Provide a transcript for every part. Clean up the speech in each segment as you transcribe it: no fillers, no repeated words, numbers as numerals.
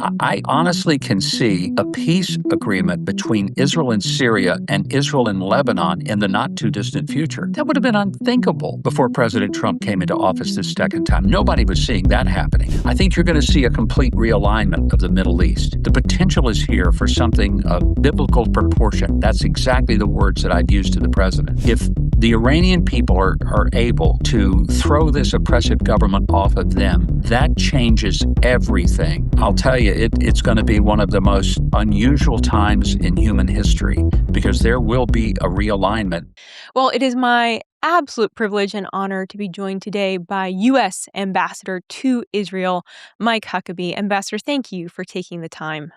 I honestly can see a peace agreement between Israel and Syria and Israel and Lebanon in the not too distant future. That would have been unthinkable before President Trump came into office this second time. Nobody was seeing that happening. I think you're going to see a complete realignment of the Middle East. The potential is here for something of biblical proportion. That's exactly the words that I'd use to the president. If the Iranian people are able to throw this oppressive government off of them, that changes everything. I'll tell you, it's going to be one of the most unusual times in human history because there will be a realignment. Well, it is my absolute privilege and honor to be joined today by U.S. Ambassador to Israel, Mike Huckabee. Ambassador, thank you for taking the time.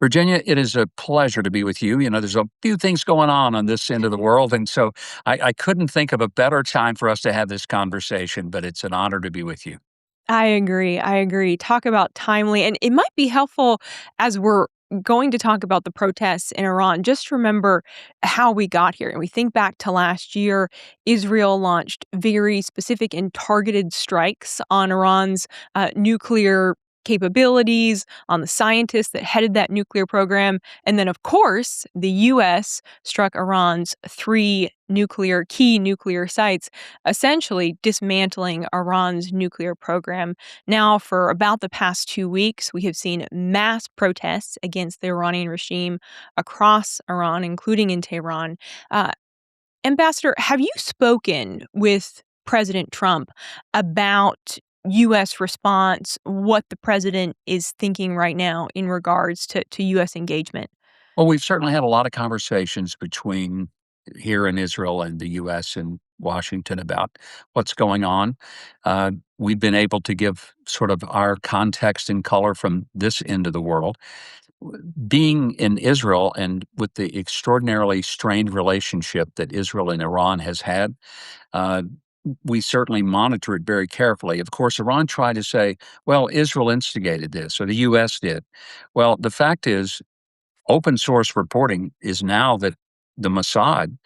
Virginia, it is a pleasure to be with you. You know, there's a few things going on this end of the world, and so I couldn't think of a better time for us to have this conversation, but it's an honor to be with you. I agree. I agree. Talk about timely. And it might be helpful as we're going to talk about the protests in Iran. Just remember how we got here. And we think back to last year, Israel launched very specific and targeted strikes on Iran's nuclear capabilities, on the scientists that headed that nuclear program. And then, of course, the U.S. struck Iran's three key nuclear sites, essentially dismantling Iran's nuclear program. Now, for about the past 2 weeks, we have seen mass protests against the Iranian regime across Iran, including in Tehran. Uh, Ambassador, have you spoken with President Trump about U.S. response, what the president is thinking right now in regards to U.S. engagement? Well, we've certainly had a lot of conversations between here in Israel and the U.S. and Washington about what's going on. We've been able to give sort of our context and color from this end of the world. Being in Israel and with the extraordinarily strained relationship that Israel and Iran has had, uh, we certainly monitor it very carefully. Of course, Iran tried to say, well, Israel instigated this, or the U.S. did. Well, the fact is, open source reporting is now that the Mossad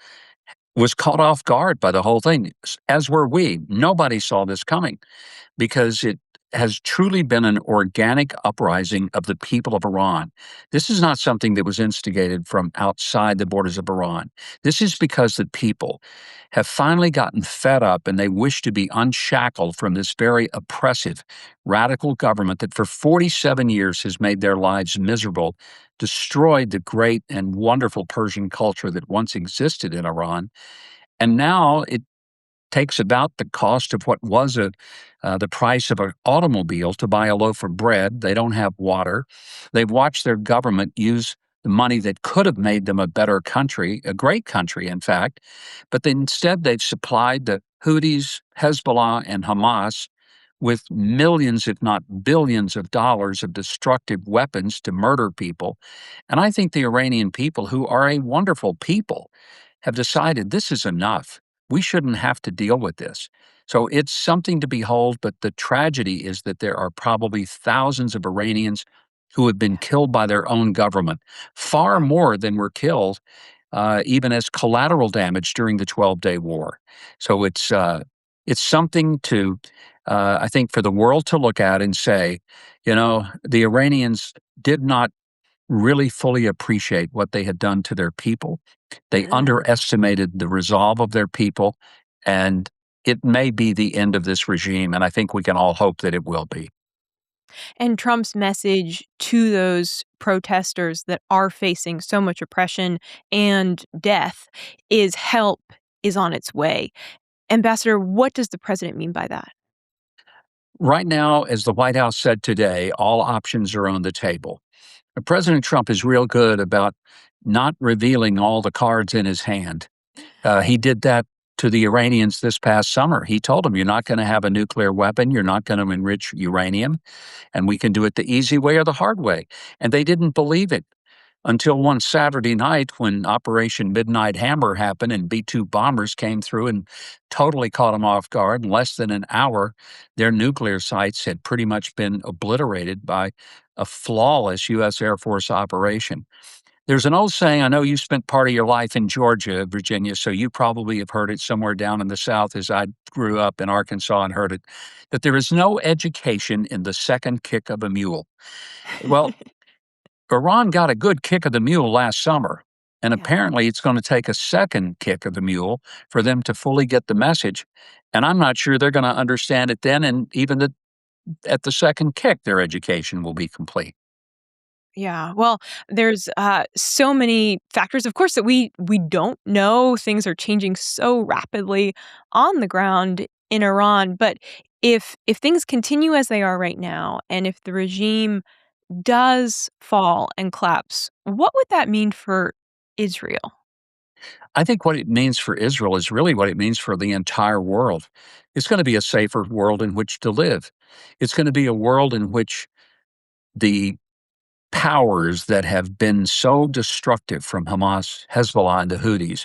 was caught off guard by the whole thing, as were we. Nobody saw this coming because it has truly been an organic uprising of the people of Iran. This is not something that was instigated from outside the borders of Iran. This is because the people have finally gotten fed up and they wish to be unshackled from this very oppressive, radical government that for 47 years has made their lives miserable, destroyed the great and wonderful Persian culture that once existed in Iran. And now it takes about the cost of what was the price of an automobile to buy a loaf of bread. They don't have water. They've watched their government use the money that could have made them a better country, a great country, in fact, but instead they've supplied the Houthis, Hezbollah, and Hamas with millions, if not billions, of dollars of destructive weapons to murder people. And I think the Iranian people, who are a wonderful people, have decided this is enough. We shouldn't have to deal with this. So it's something to behold, but the tragedy is that there are probably thousands of Iranians who have been killed by their own government, far more than were killed even as collateral damage during the 12-day war. So it's something to, I think, for the world to look at and say, you know, the Iranians did not really fully appreciate what they had done to their people. They underestimated the resolve of their people, and it may be the end of this regime, and I think we can all hope that it will be. And Trump's message to those protesters that are facing so much oppression and death is help is on its way. Ambassador, what does the president mean by that? Right now, as the White House said today, all options are on the table. President Trump is real good about not revealing all the cards in his hand. He did that to the Iranians this past summer. He told them, you're not going to have a nuclear weapon, you're not going to enrich uranium, and we can do it the easy way or the hard way. And they didn't believe it until one Saturday night when Operation Midnight Hammer happened and B-2 bombers came through and totally caught them off guard. In less than an hour, their nuclear sites had pretty much been obliterated by a flawless U.S. Air Force operation. There's an old saying, I know you spent part of your life in Georgia, Virginia, so you probably have heard it somewhere down in the South as I grew up in Arkansas and heard it, that there is no education in the second kick of a mule. Well, Iran got a good kick of the mule last summer, and Yeah. apparently it's going to take a second kick of the mule for them to fully get the message. And I'm not sure they're going to understand it then, and even at the second kick, their education will be complete. Yeah. Well, there's so many factors, of course, that we don't know. Things are changing so rapidly on the ground in Iran. But if things continue as they are right now, and if the regime does fall and collapse, what would that mean for Israel? I think what it means for Israel is really what it means for the entire world. It's going to be a safer world in which to live. It's going to be a world in which the powers that have been so destructive from Hamas, Hezbollah, and the Houthis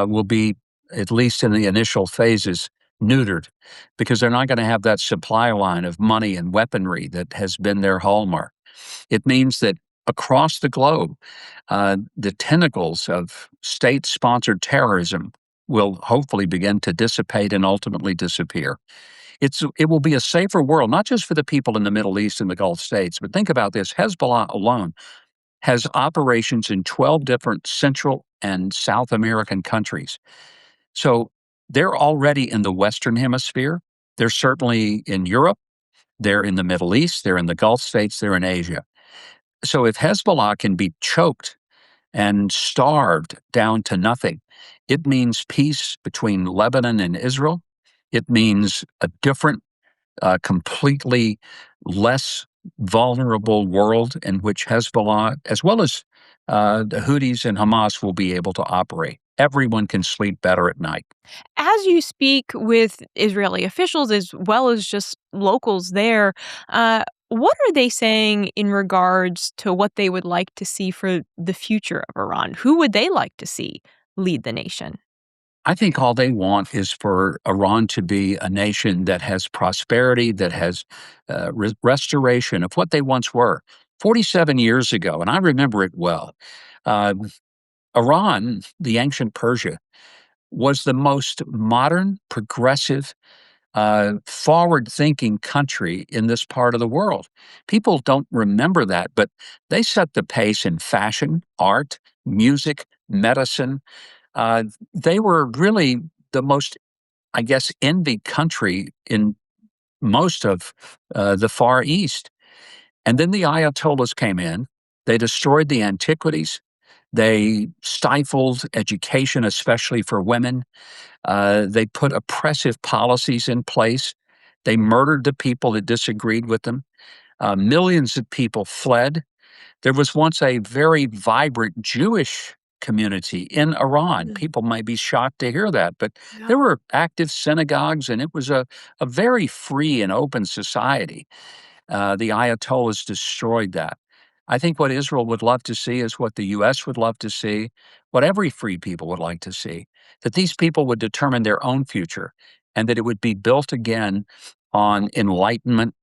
will be, at least in the initial phases, neutered because they're not going to have that supply line of money and weaponry that has been their hallmark. It means that across the globe, the tentacles of state sponsored terrorism will hopefully begin to dissipate and ultimately disappear. It will be a safer world, not just for the people in the Middle East and the Gulf states, but think about this. Hezbollah alone has operations in 12 different Central and South American countries. So they're already in the Western Hemisphere. They're certainly in Europe. They're in the Middle East. They're in the Gulf states. They're in Asia. So if Hezbollah can be choked and starved down to nothing, it means peace between Lebanon and Israel. It means a different, completely less vulnerable world in which Hezbollah, as well as the Houthis and Hamas, will be able to operate. Everyone can sleep better at night. As you speak with Israeli officials as well as just locals there, what are they saying in regards to what they would like to see for the future of Iran? Who would they like to see lead the nation? I think all they want is for Iran to be a nation that has prosperity, that has restoration of what they once were. 47 years ago, and I remember it well, uh, Iran, the ancient Persia, was the most modern, progressive, forward thinking country in this part of the world. People don't remember that, but they set the pace in fashion, art, music, medicine. Uh, they were really the most, I guess, envied country in most of the Far East. And then the Ayatollahs came in. They destroyed the antiquities. They stifled education, especially for women. They put oppressive policies in place. They murdered the people that disagreed with them. Millions of people fled. There was once a very vibrant Jewish community in Iran. Mm, People might be shocked to hear that, but yeah. there were active synagogues, and it was a very free and open society. The Ayatollahs destroyed that. I think what Israel would love to see is what the U.S. would love to see, what every free people would like to see, that these people would determine their own future and that it would be built again on enlightenment,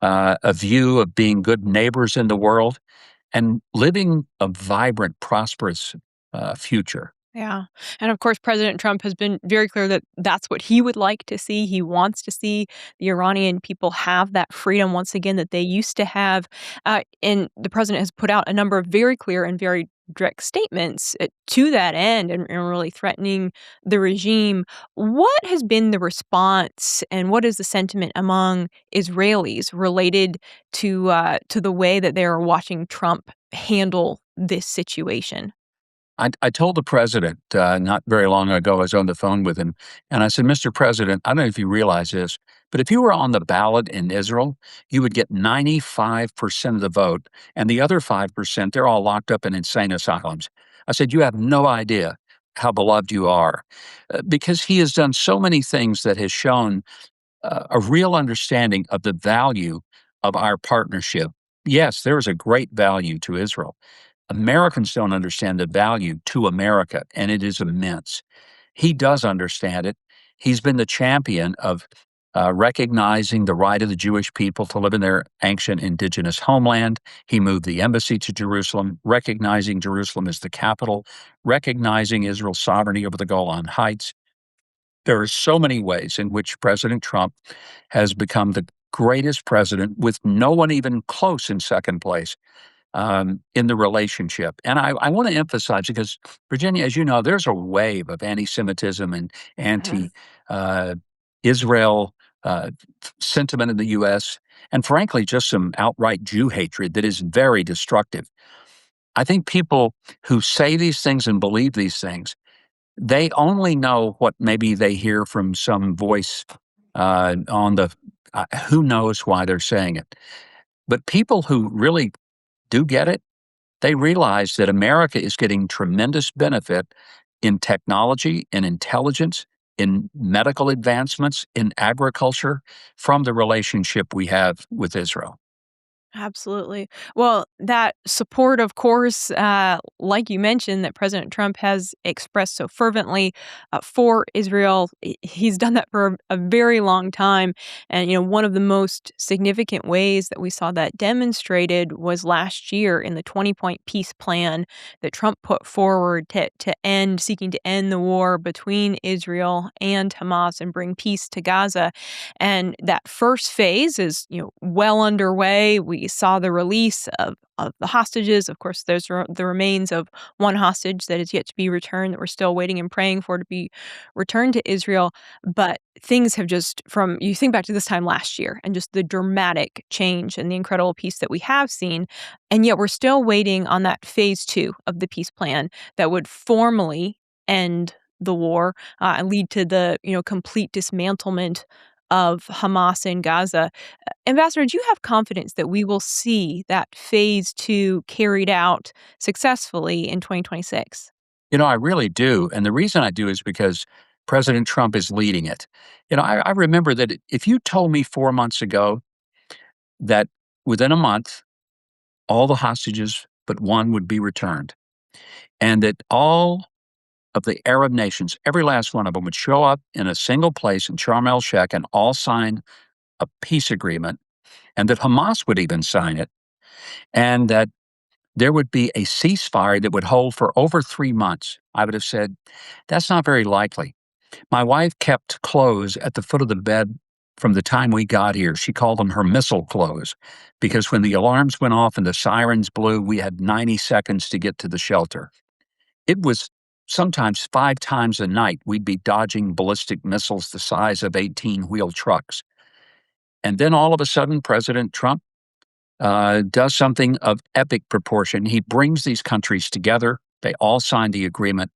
a view of being good neighbors in the world, and living a vibrant, prosperous future. Yeah. And of course, President Trump has been very clear that that's what he would like to see. He wants to see the Iranian people have that freedom once again that they used to have. And the president has put out a number of very clear and very direct statements to that end and really threatening the regime. What has been the response and what is the sentiment among Israelis related to the way that they are watching Trump handle this situation? I told the president not very long ago, I was on the phone with him, and I said, Mr. President, I don't know if you realize this, but if you were on the ballot in Israel, you would get 95% of the vote, and the other 5%, they're all locked up in insane asylums. I said, you have no idea how beloved you are, because he has done so many things that has shown a real understanding of the value of our partnership. Yes, there is a great value to Israel. Americans don't understand the value to America, and it is immense. He does understand it. He's been the champion of recognizing the right of the Jewish people to live in their ancient indigenous homeland. He moved the embassy to Jerusalem, recognizing Jerusalem as the capital, recognizing Israel's sovereignty over the Golan Heights. There are so many ways in which President Trump has become the greatest president with no one even close in second place in the relationship. And I want to emphasize because, Virginia, as you know, there's a wave of anti Semitism and anti Yes. uh, Israel sentiment in the U.S., and frankly, just some outright Jew hatred that is very destructive. I think people who say these things and believe these things, they only know what maybe they hear from some voice on the, who knows why they're saying it. But people who really do get it, they realize that America is getting tremendous benefit in technology, in intelligence, in medical advancements, in agriculture from the relationship we have with Israel. Absolutely. Well, that support, of course, like you mentioned, that President Trump has expressed so fervently for Israel, he's done that for a very long time. And, one of the most significant ways that we saw that demonstrated was last year in the 20-point peace plan that Trump put forward seeking to end the war between Israel and Hamas and bring peace to Gaza. And that first phase is, well underway. We saw the release of the hostages. Of course, there's the remains of one hostage that is yet to be returned that we're still waiting and praying for to be returned to Israel. But things have just, from you think back to this time last year and just the dramatic change and the incredible peace that we have seen. And yet we're still waiting on that phase two of the peace plan that would formally end the war and lead to the complete dismantlement of Hamas in Gaza. Ambassador, do you have confidence that we will see that phase two carried out successfully in 2026? I really do. And the reason I do is because President Trump is leading it. I remember that if you told me 4 months ago that within a month, all the hostages but one would be returned, and that all of the Arab nations, every last one of them, would show up in a single place in Sharm el Sheikh and all sign a peace agreement, and that Hamas would even sign it, and that there would be a ceasefire that would hold for over 3 months, I would have said, that's not very likely. My wife kept clothes at the foot of the bed from the time we got here. She called them her missile clothes because when the alarms went off and the sirens blew, we had 90 seconds to get to the shelter. It was sometimes 5 times a night we'd be dodging ballistic missiles the size of 18-wheel trucks. And then all of a sudden, President Trump does something of epic proportion. He brings these countries together. They all signed the agreement.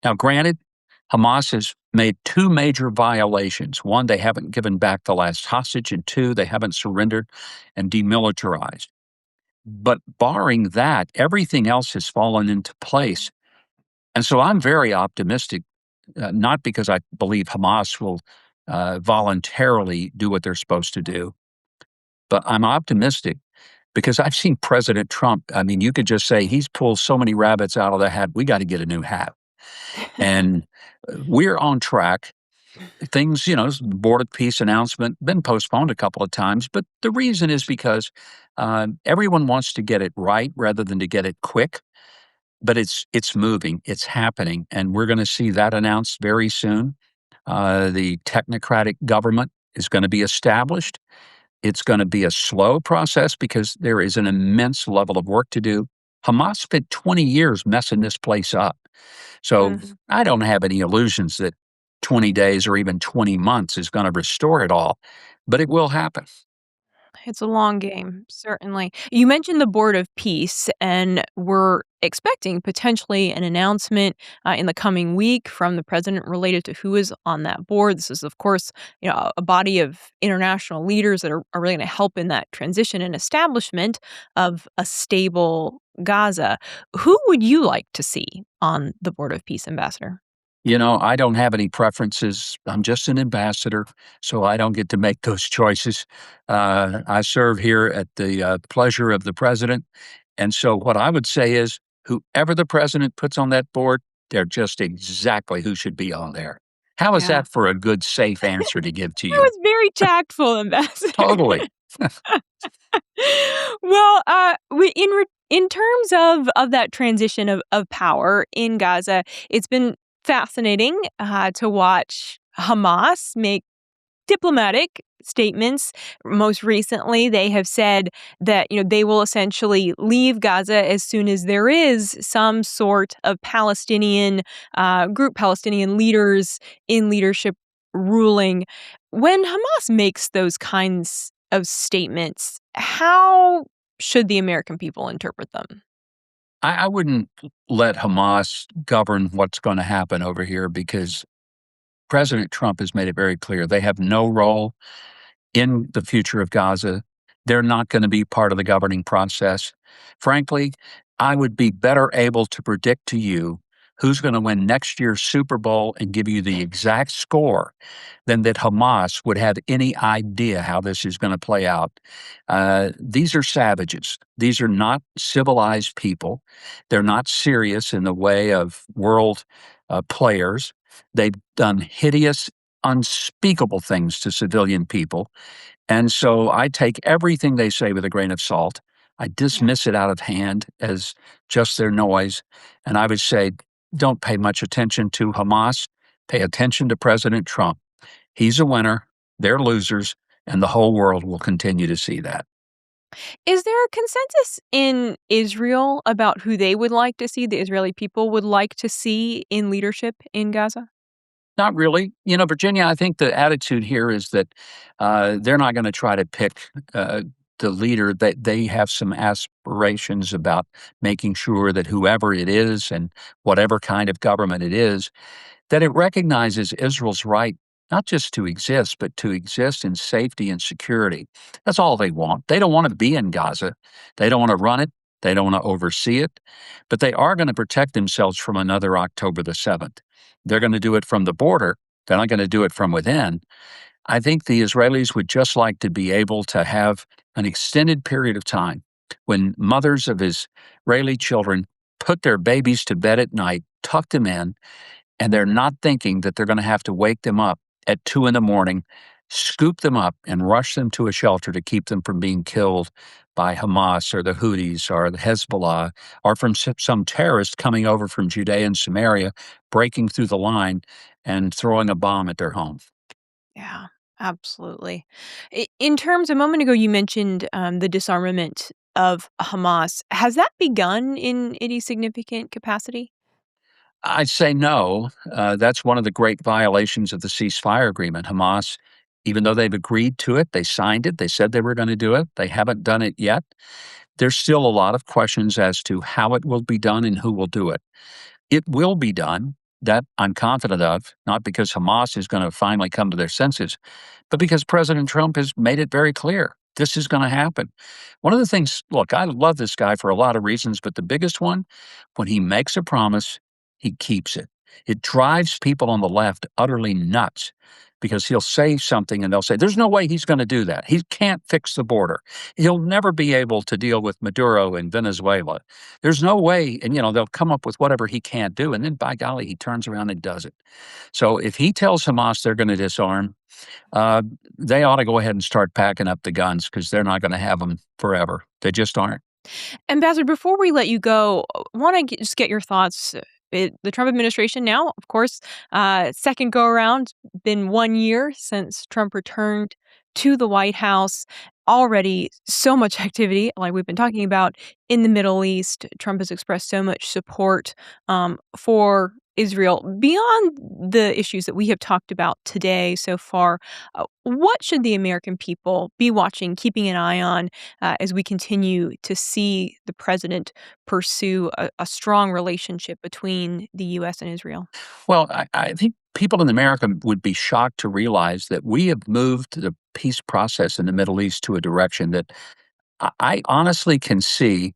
Now, granted, Hamas has made two major violations. One, they haven't given back the last hostage, and two, they haven't surrendered and demilitarized. But barring that, everything else has fallen into place. And so I'm very optimistic, not because I believe Hamas will voluntarily do what they're supposed to do, but I'm optimistic because I've seen President Trump. I mean, you could just say he's pulled so many rabbits out of the hat. We got to get a new hat. And we're on track. Things, Board of Peace announcement, been postponed a couple of times, but the reason is because everyone wants to get it right rather than to get it quick. But it's moving, it's happening, and we're going to see that announced very soon. The technocratic government is going to be established. It's going to be a slow process because there is an immense level of work to do. Hamas spent 20 years messing this place up. So Mm. I don't have any illusions that 20 days or even 20 months is going to restore it all, but it will happen. It's a long game, certainly. You mentioned the Board of Peace, and we're expecting potentially an announcement in the coming week from the president related to who is on that board. This is, of course, a body of international leaders that are really going to help in that transition and establishment of a stable Gaza. Who would you like to see on the Board of Peace, Ambassador? I don't have any preferences. I'm just an ambassador, so I don't get to make those choices. I serve here at the pleasure of the president. And so, what I would say is whoever the president puts on that board, they're just exactly who should be on there. How is Yeah. that for a good, safe answer to give to That you? was very tactful, Ambassador. Totally. Well, in terms of that transition of power in Gaza, it's been fascinating to watch Hamas make diplomatic statements. Most recently, they have said that, they will essentially leave Gaza as soon as there is some sort of Palestinian leaders in leadership ruling. When Hamas makes those kinds of statements, how should the American people interpret them? I wouldn't let Hamas govern what's going to happen over here because President Trump has made it very clear they have no role in the future of Gaza. They're not going to be part of the governing process. Frankly, I would be better able to predict to you who's going to win next year's Super Bowl and give you the exact score than that Hamas would have any idea how this is going to play out. These are savages. These are not civilized people. They're not serious in the way of world players. They've done hideous, unspeakable things to civilian people. And so I take everything they say with a grain of salt. I Yeah. dismiss it out of hand as just their noise. And I would say, don't pay much attention to Hamas. Pay attention to President Trump. He's a winner, they're losers, and the whole world will continue to see that. Is there a consensus in Israel about who they would like to see, the Israeli people would like to see in leadership in Gaza? Not really. Virginia, I think the attitude here is that they're not going to try to pick the leader. That they have some aspirations about making sure that whoever it is and whatever kind of government it is, that it recognizes Israel's right not just to exist, but to exist in safety and security. That's all they want. They don't want to be in Gaza. They don't want to run it. They don't want to oversee it. But they are going to protect themselves from another October the 7th. They're going to do it from the border. They're not going to do it from within. I think the Israelis would just like to be able to have an extended period of time when mothers of Israeli children put their babies to bed at night, tuck them in, and they're not thinking that they're going to have to wake them up at 2 in the morning, scoop them up, and rush them to a shelter to keep them from being killed by Hamas or the Houthis or the Hezbollah or from some terrorist coming over from Judea and Samaria, breaking through the line and throwing a bomb at their home. Yeah, absolutely. In terms, a moment ago, you mentioned the disarmament of Hamas. Has that begun in any significant capacity? I'd say no. That's one of the great violations of the ceasefire agreement. Hamas, even though they've agreed to it, they signed it, they said they were going to do it, they haven't done it yet. There's still a lot of questions as to how it will be done and who will do it. It will be done. That I'm confident of, not because Hamas is going to finally come to their senses, but because President Trump has made it very clear this is going to happen. One of the things, look, I love this guy for a lot of reasons, but the biggest one, when he makes a promise, he keeps it. It drives people on the left utterly nuts because he'll say something and they'll say, there's no way he's going to do that. He can't fix the border. He'll never be able to deal with Maduro in Venezuela. There's no way. And, they'll come up with whatever he can't do. And then, by golly, he turns around and does it. So if he tells Hamas they're going to disarm, uh, they ought to go ahead and start packing up the guns because they're not going to have them forever. They just aren't. Ambassador, before we let you go, want to just get your thoughts. The Trump administration now, of course, second go around, been 1 year since Trump returned to the White House. Already so much activity, like we've been talking about, in the Middle East. Trump has expressed so much support for Israel beyond the issues that we have talked about today so far. What should the American people be watching, keeping an eye on as we continue to see the president pursue a strong relationship between the U.S. and Israel? Well, I think people in America would be shocked to realize that we have moved the peace process in the Middle East to a direction that I honestly can see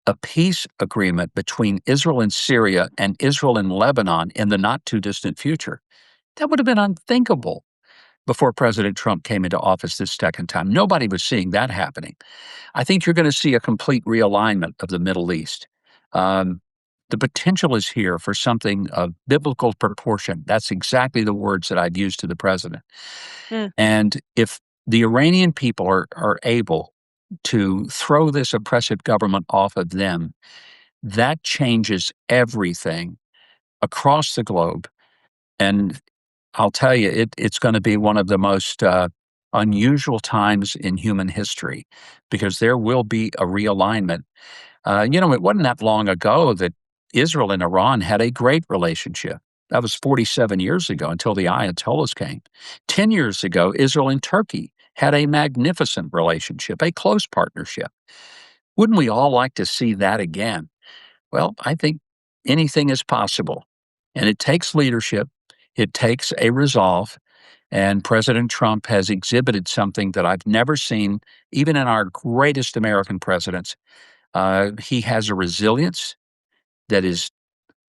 a peace agreement between Israel and Syria and Israel and Lebanon in the not too distant future. That would have been unthinkable before President Trump came into office this second time. Nobody was seeing that happening. I think you're going to see a complete realignment of the Middle East. Um, the potential is here for something of biblical proportion. That's exactly the words that I've used to the president. Mm. And if the Iranian people are able to throw this oppressive government off of them, that changes everything across the globe. And I'll tell you, it's going to be one of the most unusual times in human history because there will be a realignment. It wasn't that long ago that Israel and Iran had a great relationship. That was 47 years ago until the Ayatollahs came. 10 years ago, Israel and Turkey had a magnificent relationship, a close partnership. Wouldn't we all like to see that again? Well, I think anything is possible. And it takes leadership, it takes a resolve. And President Trump has exhibited something that I've never seen, even in our greatest American presidents. He has a resilience that is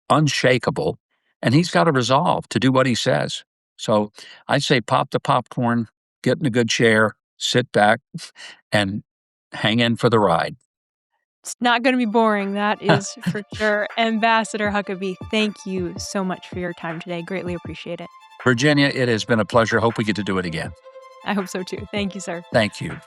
unshakable, and he's got a resolve to do what he says. So I say pop the popcorn, get in a good chair, sit back, and hang in for the ride. It's not gonna be boring, that is for sure. Ambassador Huckabee, thank you so much for your time today. Greatly appreciate it. Virginia, it has been a pleasure. Hope we get to do it again. I hope so too. Thank you, sir. Thank you.